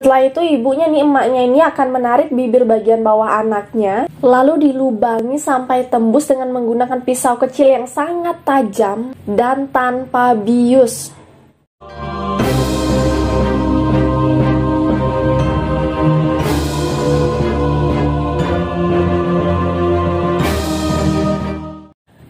Setelah itu ibunya nih, emaknya ini akan menarik bibir bagian bawah anaknya, lalu dilubangi sampai tembus dengan menggunakan pisau kecil yang sangat tajam dan tanpa bius.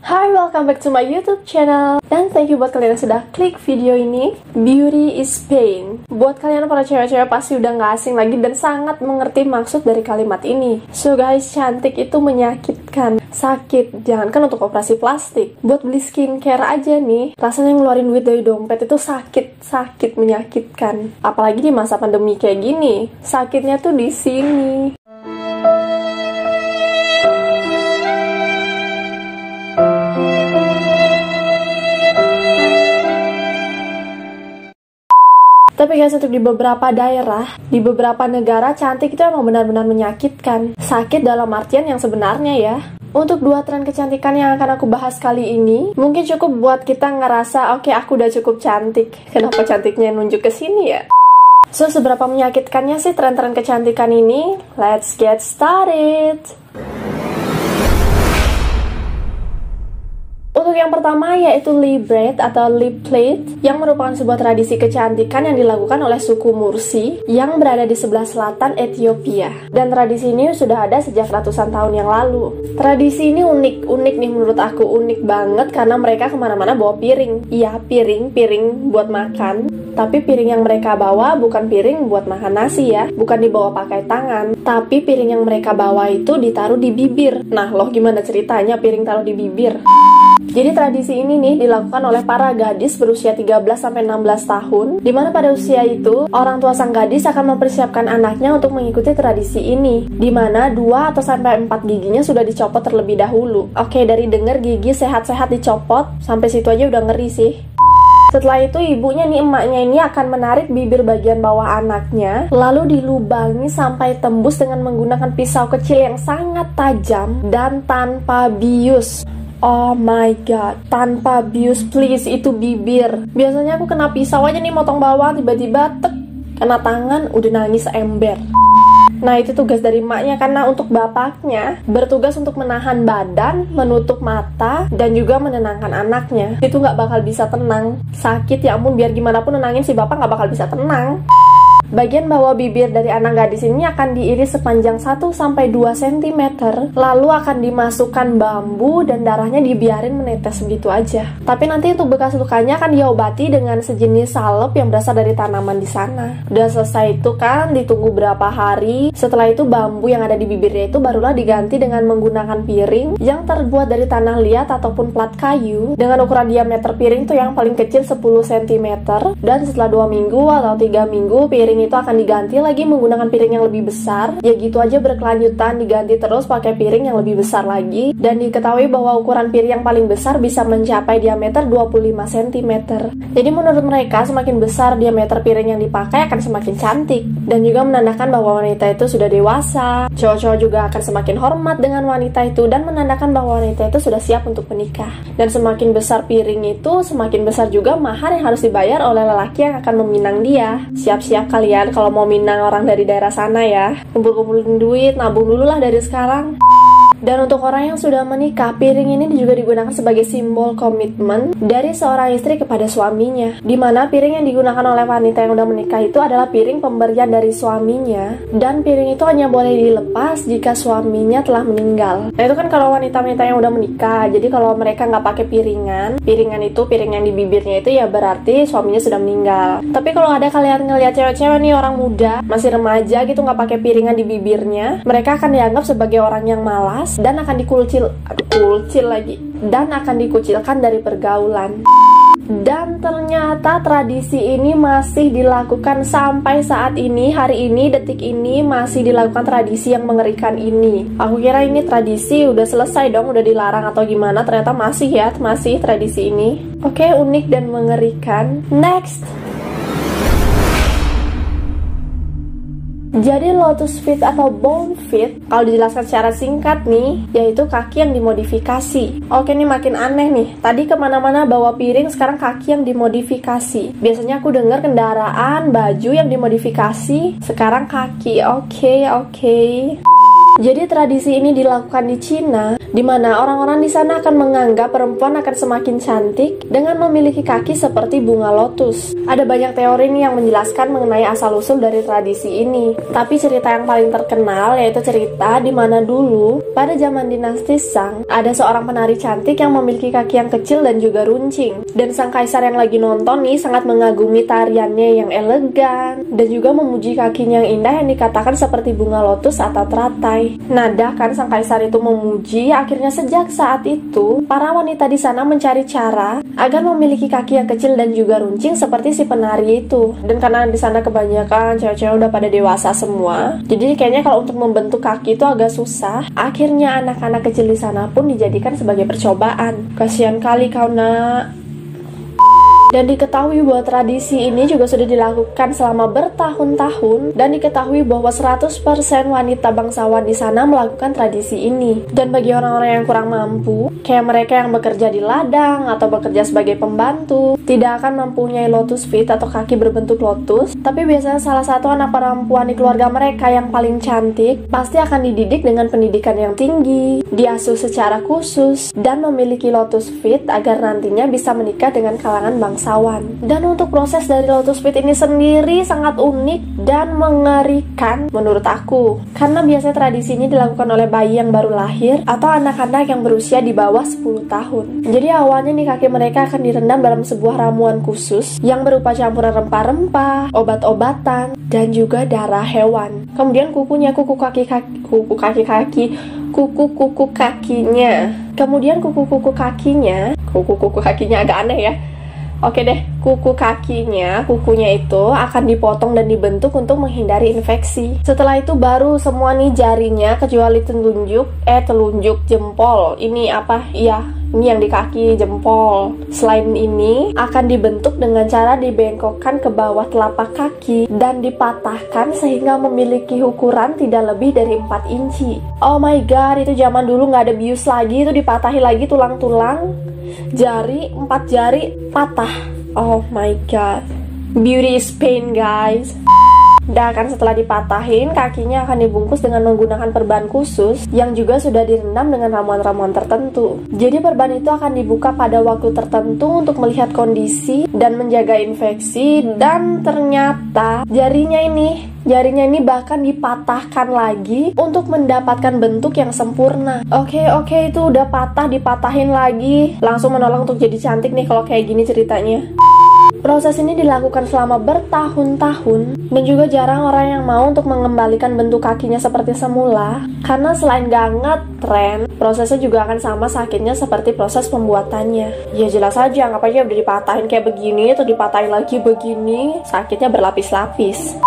Hai, welcome back to my YouTube channel. Dan thank you buat kalian yang sudah klik video ini. Beauty is pain. Buat kalian para cewek-cewek pasti udah gak asing lagi dan sangat mengerti maksud dari kalimat ini. So guys, cantik itu menyakitkan, sakit. Jangankan untuk operasi plastik, buat beli skincare aja nih, rasanya ngeluarin duit dari dompet itu sakit, menyakitkan. Apalagi di masa pandemi kayak gini, sakitnya tuh di sini. Tapi guys, untuk di beberapa daerah, di beberapa negara, cantik itu emang benar-benar menyakitkan. Sakit dalam artian yang sebenarnya ya. Untuk dua tren kecantikan yang akan aku bahas kali ini, mungkin cukup buat kita ngerasa, oke, aku udah cukup cantik. Kenapa cantiknya nunjuk ke sini ya? So, seberapa menyakitkannya sih tren-tren kecantikan ini? Let's get started! Untuk yang pertama yaitu lip braid atau lip plait, yang merupakan sebuah tradisi kecantikan yang dilakukan oleh suku Mursi yang berada di sebelah selatan Ethiopia. Dan tradisi ini sudah ada sejak ratusan tahun yang lalu. Tradisi ini unik nih, menurut aku unik banget karena mereka kemana-mana bawa piring. Iya, piring buat makan. Tapi piring yang mereka bawa bukan piring buat makan nasi ya, bukan dibawa pakai tangan. Tapi piring yang mereka bawa itu ditaruh di bibir. Nah loh, gimana ceritanya piring taruh di bibir? Jadi tradisi ini nih dilakukan oleh para gadis berusia 13-16 tahun, dimana pada usia itu orang tua sang gadis akan mempersiapkan anaknya untuk mengikuti tradisi ini, dimana 2 atau sampai 4 giginya sudah dicopot terlebih dahulu. Oke, dari denger gigi sehat-sehat dicopot, sampai situ aja udah ngeri sih. Setelah itu ibunya nih, emaknya ini akan menarik bibir bagian bawah anaknya, lalu dilubangi sampai tembus dengan menggunakan pisau kecil yang sangat tajam dan tanpa bius. Oh my god, tanpa bius please, itu bibir. Biasanya aku kena pisau aja nih motong bawah, tiba-tiba tek, kena tangan, udah nangis ember. Nah itu tugas dari emaknya, karena untuk bapaknya bertugas untuk menahan badan, menutup mata, dan juga menenangkan anaknya. Itu nggak bakal bisa tenang, sakit ya ampun, biar gimana pun nenangin si bapak nggak bakal bisa tenang. Bagian bawah bibir dari anak gadis ini akan diiris sepanjang 1-2 cm, lalu akan dimasukkan bambu dan darahnya dibiarin menetes begitu aja. Tapi nanti untuk bekas lukanya akan diobati dengan sejenis salep yang berasal dari tanaman di sana. Udah selesai itu kan, ditunggu berapa hari. Setelah itu bambu yang ada di bibirnya itu barulah diganti dengan menggunakan piring yang terbuat dari tanah liat ataupun plat kayu dengan ukuran diameter piring tuh yang paling kecil 10 cm. Dan setelah 2 minggu atau 3 minggu piring itu akan diganti lagi menggunakan piring yang lebih besar. Ya gitu aja berkelanjutan, diganti terus pakai piring yang lebih besar lagi. Dan diketahui bahwa ukuran piring yang paling besar bisa mencapai diameter 25 cm. Jadi menurut mereka semakin besar diameter piring yang dipakai akan semakin cantik, dan juga menandakan bahwa wanita itu sudah dewasa. Cowok-cowok juga akan semakin hormat dengan wanita itu dan menandakan bahwa wanita itu sudah siap untuk menikah. Dan semakin besar piring itu, semakin besar juga mahar yang harus dibayar oleh lelaki yang akan meminang dia. Siap-siap kalian kalau mau minang orang dari daerah sana ya, kumpul-kumpulin duit, nabung dulu lah dari sekarang. Dan untuk orang yang sudah menikah, piring ini juga digunakan sebagai simbol komitmen dari seorang istri kepada suaminya, dimana piring yang digunakan oleh wanita yang sudah menikah itu adalah piring pemberian dari suaminya, dan piring itu hanya boleh dilepas jika suaminya telah meninggal. Nah itu kan kalau wanita-wanita yang udah menikah. Jadi kalau mereka nggak pakai piringan itu piring yang di bibirnya itu ya berarti suaminya sudah meninggal. Tapi kalau ada kalian ngeliat cewek-cewek nih, orang muda masih remaja gitu, nggak pakai piringan di bibirnya, mereka akan dianggap sebagai orang yang malas dan akan dikucilkan dari pergaulan. Dan ternyata tradisi ini masih dilakukan sampai saat ini, hari ini, detik ini masih dilakukan tradisi yang mengerikan ini. Aku kira ini tradisi udah selesai dong, udah dilarang atau gimana, ternyata masih tradisi ini. Oke, unik dan mengerikan. Next. Jadi lotus feet atau bone feet, kalau dijelaskan secara singkat nih, yaitu kaki yang dimodifikasi. Oke nih, makin aneh nih. Tadi kemana-mana bawa piring, sekarang kaki yang dimodifikasi. Biasanya aku dengar kendaraan, baju yang dimodifikasi, sekarang kaki. Oke. Jadi tradisi ini dilakukan di Cina, di mana orang-orang di sana akan menganggap perempuan akan semakin cantik dengan memiliki kaki seperti bunga lotus. Ada banyak teori nih yang menjelaskan mengenai asal-usul dari tradisi ini. Tapi cerita yang paling terkenal yaitu cerita di mana dulu, pada zaman dinasti Shang, ada seorang penari cantik yang memiliki kaki yang kecil dan juga runcing. Dan sang kaisar yang lagi nonton nih sangat mengagumi tariannya yang elegan, dan juga memuji kakinya yang indah yang dikatakan seperti bunga lotus atau teratai. Nada kan sang kaisar itu memuji. Akhirnya sejak saat itu para wanita di sana mencari cara agar memiliki kaki yang kecil dan juga runcing seperti si penari itu. Dan karena di sana kebanyakan cewek-cewek udah pada dewasa semua, jadi kayaknya kalau untuk membentuk kaki itu agak susah. Akhirnya anak-anak kecil di sana pun dijadikan sebagai percobaan. Kasihan kali kau nak. Dan diketahui bahwa tradisi ini juga sudah dilakukan selama bertahun-tahun, dan diketahui bahwa 100% wanita bangsawan di sana melakukan tradisi ini. Dan bagi orang-orang yang kurang mampu, kayak mereka yang bekerja di ladang atau bekerja sebagai pembantu, tidak akan mempunyai lotus feet atau kaki berbentuk lotus, tapi biasanya salah satu anak perempuan di keluarga mereka yang paling cantik pasti akan dididik dengan pendidikan yang tinggi, diasuh secara khusus, dan memiliki lotus feet agar nantinya bisa menikah dengan kalangan bangsawan. Dan untuk proses dari lotus feet ini sendiri sangat unik dan mengerikan menurut aku, karena biasanya tradisi ini dilakukan oleh bayi yang baru lahir atau anak-anak yang berusia di bawah 10 tahun. Jadi awalnya nih kaki mereka akan direndam dalam sebuah ramuan khusus yang berupa campuran rempah-rempah, obat-obatan, dan juga darah hewan. Kemudian kuku kakinya agak aneh ya. Oke deh, kukunya itu akan dipotong dan dibentuk untuk menghindari infeksi. Setelah itu baru semua nih jarinya kecuali telunjuk jempol. Ini yang di kaki jempol. Selain ini akan dibentuk dengan cara dibengkokkan ke bawah telapak kaki dan dipatahkan sehingga memiliki ukuran tidak lebih dari 4 inci. Oh my god, itu zaman dulu nggak ada bius lagi, itu dipatahi lagi tulang-tulang. 4 jari patah. Oh my god, beauty is pain guys. Dan kan setelah dipatahin, kakinya akan dibungkus dengan menggunakan perban khusus yang juga sudah direndam dengan ramuan-ramuan tertentu. Jadi perban itu akan dibuka pada waktu tertentu untuk melihat kondisi dan menjaga infeksi. Dan ternyata jarinya ini bahkan dipatahkan lagi untuk mendapatkan bentuk yang sempurna. Oke, itu udah patah, dipatahin lagi, langsung menolak untuk jadi cantik nih kalau kayak gini ceritanya. Proses ini dilakukan selama bertahun-tahun, dan juga jarang orang yang mau untuk mengembalikan bentuk kakinya seperti semula, karena selain gak ngetren, prosesnya juga akan sama sakitnya seperti proses pembuatannya. Ya jelas aja, anggap aja udah dipatahin kayak begini, atau dipatahin lagi begini, sakitnya berlapis-lapis.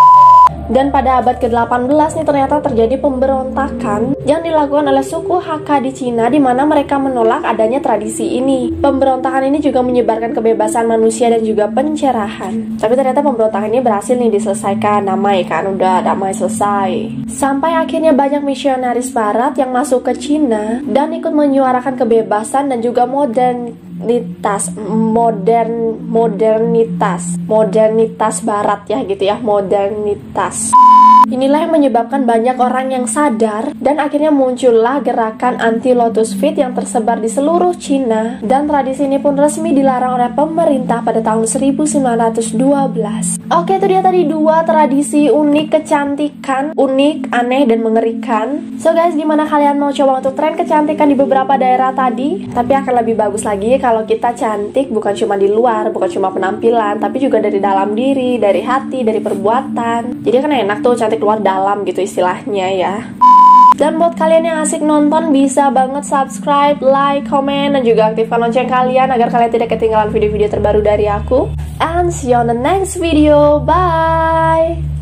Dan pada abad ke-18 nih ternyata terjadi pemberontakan yang dilakukan oleh suku Hakka di Cina, di mana mereka menolak adanya tradisi ini. Pemberontakan ini juga menyebarkan kebebasan manusia dan juga pencerahan. Tapi ternyata pemberontakan ini berhasil nih diselesaikan, damai kan, udah damai selesai. Sampai akhirnya banyak misionaris barat yang masuk ke Cina dan ikut menyuarakan kebebasan dan juga modernitas barat ya gitu ya, modernitas. Inilah yang menyebabkan banyak orang yang sadar, dan akhirnya muncullah gerakan anti lotus feet yang tersebar di seluruh Cina, dan tradisi ini pun resmi dilarang oleh pemerintah pada tahun 1912. Oke, itu dia tadi 2 tradisi unik kecantikan, unik, aneh, dan mengerikan. So guys, gimana kalian mau coba untuk tren kecantikan di beberapa daerah tadi? Tapi akan lebih bagus lagi kalau kita cantik bukan cuma di luar, bukan cuma penampilan, tapi juga dari dalam diri, dari hati, dari perbuatan. Jadi kan enak tuh cantik luar dalam gitu istilahnya ya. Dan buat kalian yang asik nonton, bisa banget subscribe, like, komen, dan juga aktifkan lonceng kalian agar kalian tidak ketinggalan video-video terbaru dari aku. And see you on the next video. Bye!